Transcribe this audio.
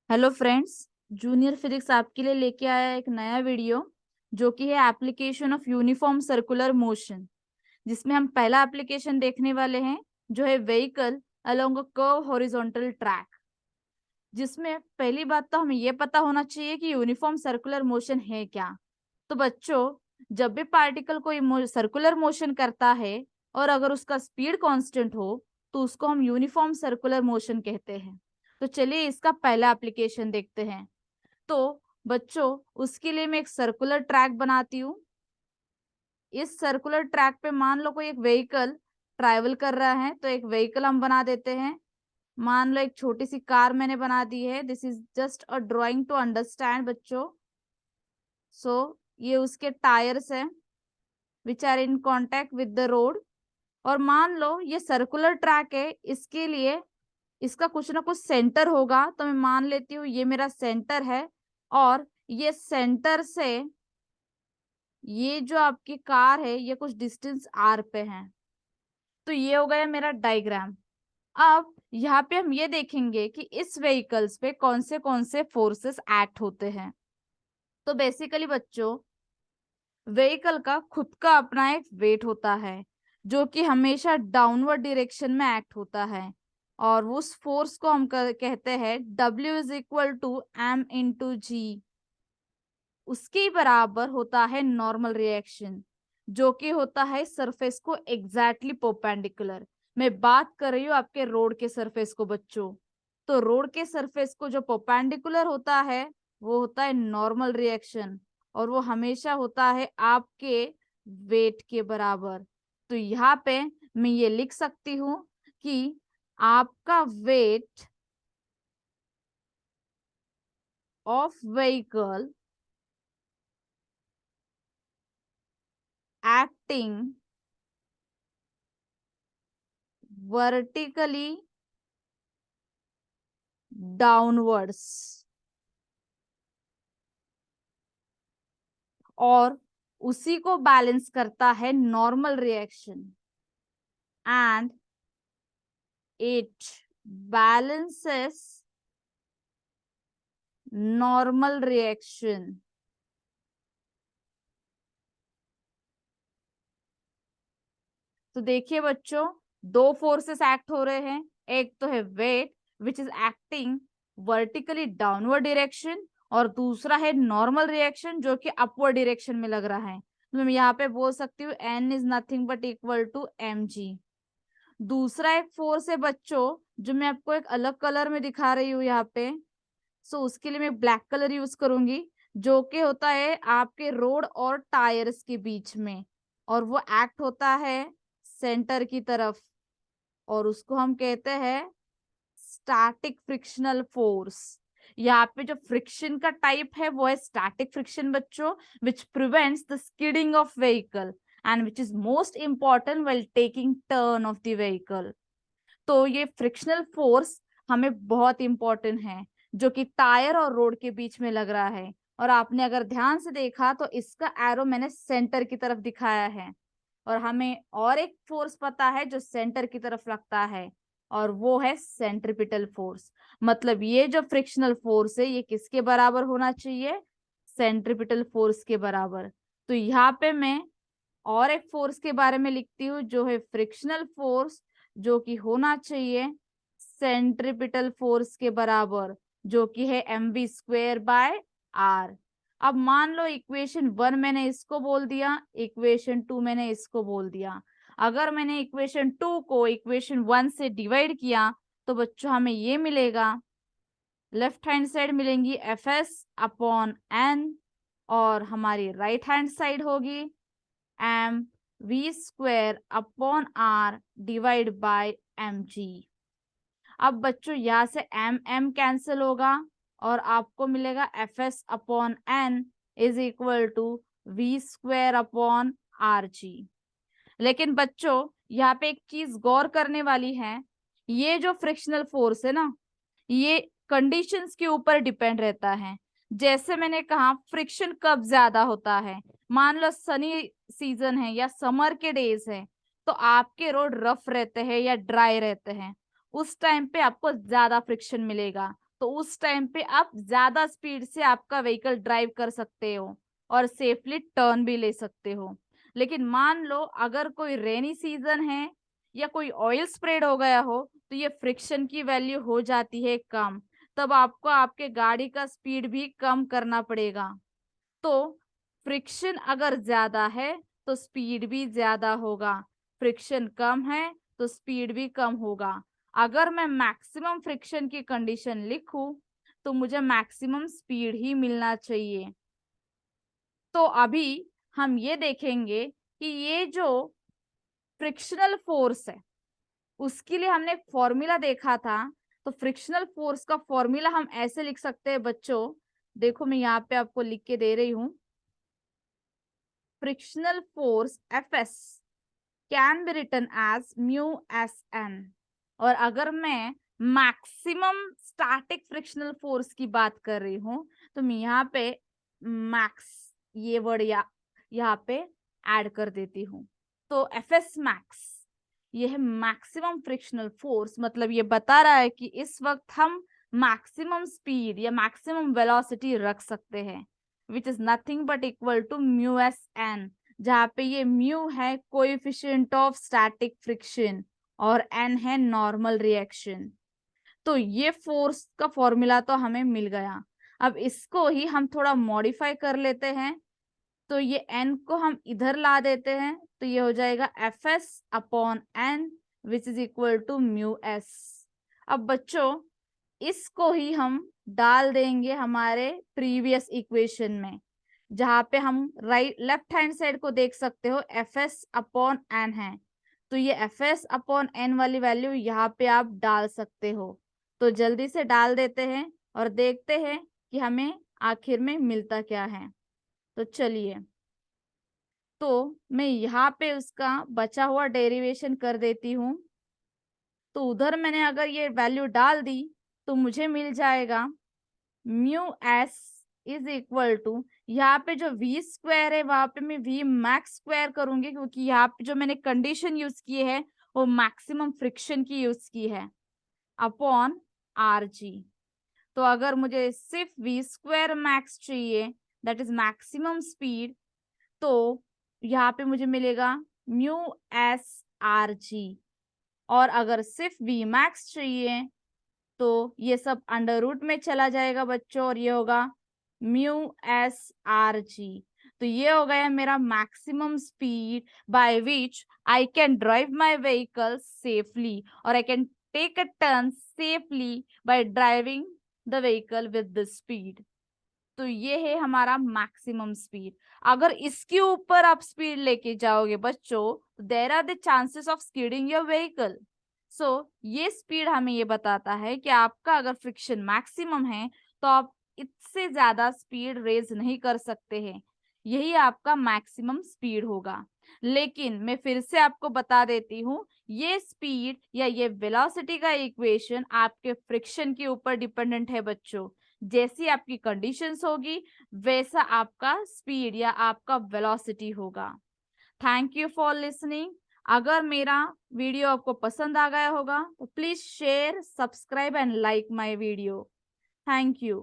Hello friends, junior physics आपके लिए लेके आया एक नया वीडियो जो कि है application of uniform circular motion. जिसमें हम पहला एप्लीकेशन देखने वाले हैं जो है vehicle along a curve horizontal track. जिसमें पहली बात तो हमें ये पता होना चाहिए कि यूनिफॉर्म सर्कुलर मोशन है क्या। तो बच्चों, जब भी पार्टिकल कोई सर्कुलर मोशन करता है और अगर उसका स्पीड कांस्टेंट हो तो उसको हम यूनिफॉर्म सर्कुलर मोशन कहते हैं। तो चलिए इसका पहला एप्लीकेशन देखते हैं। तो बच्चों, उसके लिए मैं एक सर्कुलर ट्रैक बनाती हूँ। इस सर्कुलर ट्रैक पे मान लो कोई एक व्हीकल ट्रैवल कर रहा है, तो एक व्हीकल हम बना देते हैं। मान लो एक छोटी सी कार मैंने बना दी है। This is just a drawing to understand बच्चों। सो ये उसके टायर्स हैं which are in contact with the road. और मान लो ये सर्कुलर ट्रैक है, इसके लिए इसका कुछ ना कुछ सेंटर होगा। तो मैं मान लेती हूँ ये मेरा सेंटर है और ये सेंटर से ये जो आपकी कार है ये कुछ डिस्टेंस आर पे है। तो ये हो गया मेरा डायग्राम। अब यहाँ पे हम ये देखेंगे कि इस व्हीकल्स पे कौन से फोर्सेस एक्ट होते हैं। तो बेसिकली बच्चों, व्हीकल का खुद का अपना एक वेट होता है जो कि हमेशा डाउनवर्ड डायरेक्शन में एक्ट होता है। और उस फोर्स को हम कहते हैं W is equal to m into g. उसके बराबर होता है नॉर्मल रिएक्शन जो कि होता है सरफेस को एग्जैक्टली परपेंडिकुलर। मैं बात कर रही हूँ आपके रोड के सरफेस को बच्चों। तो रोड के सरफेस को जो परपेंडिकुलर होता है वो होता है नॉर्मल रिएक्शन, और वो हमेशा होता है आपके वेट के बराबर। तो यहाँ पे मैं ये लिख सकती हूँ कि आपका weight of vehicle acting vertically downwards और उसी को बैलेंस करता है normal reaction, and it balances normal reaction. तो देखिए बच्चों, दो फोर्सेस एक्ट हो रहे हैं। एक तो है weight which is acting vertically downward direction, और दूसरा है नॉर्मल रिएक्शन जो कि अपवर्ड डायरेक्शन में लग रहा है। तो मैं यहाँ पे बोल सकती हूँ N is nothing but equal to mg। दूसरा एक फोर्स है बच्चों जो मैं आपको एक अलग कलर में दिखा रही हूँ यहाँ पे। सो उसके लिए मैं ब्लैक कलर यूज करूंगी, जो कि होता है आपके रोड और टायर्स के बीच में, और वो एक्ट होता है सेंटर की तरफ, और उसको हम कहते हैं स्टैटिक फ्रिक्शनल फोर्स। यहाँ पे जो फ्रिक्शन का टाइप है वो है स्टैटिक फ्रिक्शन बच्चों, which prevents the skidding of vehicle and which is most important while taking turn off the vehicle. तो ये फ्रिक्शनल फोर्स हमें बहुत इंपॉर्टेंट है जो कि टायर और रोड के बीच में लग रहा है। और आपने अगर ध्यान से देखा तो इसका एरो मैंने सेंटर की तरफ दिखाया है, और हमें और एक फोर्स पता है जो सेंटर की तरफ लगता है, और वो है सेंट्रिपिटल फोर्स। मतलब ये जो फ्रिक्शनल फोर्स है ये किसके बराबर होना चाहिए? सेंट्रिपिटल फोर्स के बराबर। तो यहाँ पे मैं और एक फोर्स के बारे में लिखती हूँ जो है फ्रिक्शनल फोर्स, जो कि होना चाहिए सेंट्रिपिटल फोर्स के बराबर, जो कि है mv²/r। अब मान लो इक्वेशन 1 मैंने इसको बोल दिया, इक्वेशन 2 मैंने इसको बोल दिया। अगर मैंने इक्वेशन 2 को इक्वेशन 1 से डिवाइड किया तो बच्चों हमें ये मिलेगा, लेफ्ट हैंड साइड मिलेंगी Fs/n, और हमारी राइट हैंड साइड होगी mv²/r डिवाइड बाय mg। अब बच्चों यहाँ से m कैंसिल होगा और आपको मिलेगा Fs/n is equal to v²/rg। लेकिन बच्चों यहाँ पे एक चीज गौर करने वाली है, ये जो फ्रिक्शनल फोर्स है ना, ये कंडीशंस के ऊपर डिपेंड रहता है। जैसे मैंने कहा फ्रिक्शन कब ज्यादा होता है, मान लो सनी सीजन है या समर के डेज है, तो आपके रोड रफ रहते हैं या ड्राई रहते हैं, उस टाइम पे आपको ज्यादा फ्रिक्शन मिलेगा। तो उस टाइम पे आप ज्यादा स्पीड से आपका व्हीकल ड्राइव कर सकते हो और सेफली टर्न भी ले सकते हो। लेकिन मान लो अगर कोई रेनी सीजन है या कोई ऑयल स्प्रेड हो गया हो, तो ये फ्रिक्शन की वैल्यू हो जाती है कम। तब आपको आपके गाड़ी का स्पीड भी कम करना पड़ेगा। तो फ्रिक्शन अगर ज्यादा है तो स्पीड भी ज्यादा होगा, फ्रिक्शन कम है तो स्पीड भी कम होगा। अगर मैं मैक्सिमम फ्रिक्शन की कंडीशन लिखूं तो मुझे मैक्सिमम स्पीड ही मिलना चाहिए। तो अभी हम ये देखेंगे कि ये जो फ्रिक्शनल फोर्स है उसके लिए हमने फॉर्मूला देखा था। तो फ्रिक्शनल फोर्स का फॉर्मूला हम ऐसे लिख सकते हैं बच्चों, देखो मैं यहाँ पे आपको लिख के दे रही हूँ। frictional force Fs can be written as mu Sn। और अगर मैं मैक्सिमम स्टैटिक फ्रिक्शनल फोर्स की बात कर रही हूँ तो मैं यहाँ पे मैक्स ये वर्ड यहाँ पे ऐड कर देती हूँ। तो Fs मैक्स ये है मैक्सिमम फ्रिक्शनल फोर्स, मतलब ये बता रहा है कि इस वक्त हम मैक्सिमम स्पीड या मैक्सिमम वेलोसिटी रख सकते हैं, which is nothing but equal to mu s N, जहाँ पे ये म्यू है कोएफिशिएंट ऑफ स्टैटिक फ्रिक्शन और एन है नॉर्मल रिएक्शन। तो ये फोर्स का फॉर्मूला तो हमें मिल गया। अब इसको ही हम थोड़ा मॉडिफाई कर लेते हैं। तो ये एन को हम इधर ला देते हैं, तो ये हो जाएगा F s upon N which is equal to mu s. अब बच्चों इसको ही हम डाल देंगे हमारे प्रीवियस इक्वेशन में, जहां पे हम लेफ्ट हैंड साइड को देख सकते हो एफ एस अपॉन एन है। तो ये एफ एस अपॉन एन वाली वैल्यू यहाँ पे आप डाल सकते हो। तो जल्दी से डाल देते हैं और देखते हैं कि हमें आखिर में मिलता क्या है। तो चलिए, तो मैं यहाँ पे उसका बचा हुआ डेरिवेशन कर देती हूँ। तो उधर मैंने अगर ये वैल्यू डाल दी तो मुझे मिल जाएगा mu s is equal to, यहाँ पे जो वी स्क्वायर है वहां पे मैं वी मैक्स स्क्वायर करूंगी, क्योंकि यहाँ पे जो मैंने कंडीशन यूज की है वो मैक्सिमम फ्रिक्शन की यूज की है, अपॉन आर जी। तो अगर मुझे सिर्फ वी स्क्वायर मैक्स चाहिए, दैट इज मैक्सिमम स्पीड, तो यहाँ पे मुझे मिलेगा म्यू एस आर जी। और अगर सिर्फ वी मैक्स चाहिए तो ये सब अंडर रूट में चला जाएगा बच्चों, और ये होगा म्यू एस आर जी। तो ये हो गया मेरा maximum speed by which I can drive my vehicle safely, और I can take a turn safely by driving the vehicle with the speed. तो ये है हमारा मैक्सिमम स्पीड। अगर इसके ऊपर आप स्पीड लेके जाओगे बच्चों, there are the chances of skidding your vehicle. So ये स्पीड हमें ये बताता है कि आपका अगर फ्रिक्शन मैक्सिमम है तो आप इससे ज्यादा स्पीड रेज नहीं कर सकते हैं, यही आपका मैक्सिमम स्पीड होगा। लेकिन मैं फिर से आपको बता देती हूँ, ये स्पीड या ये वेलोसिटी का इक्वेशन आपके फ्रिक्शन के ऊपर डिपेंडेंट है बच्चों। जैसी आपकी कंडीशंस होगी वैसा आपका स्पीड या आपका वेलोसिटी होगा। Thank you for listening. अगर मेरा वीडियो आपको पसंद आ गया होगा तो please share, subscribe and like my video. Thank you.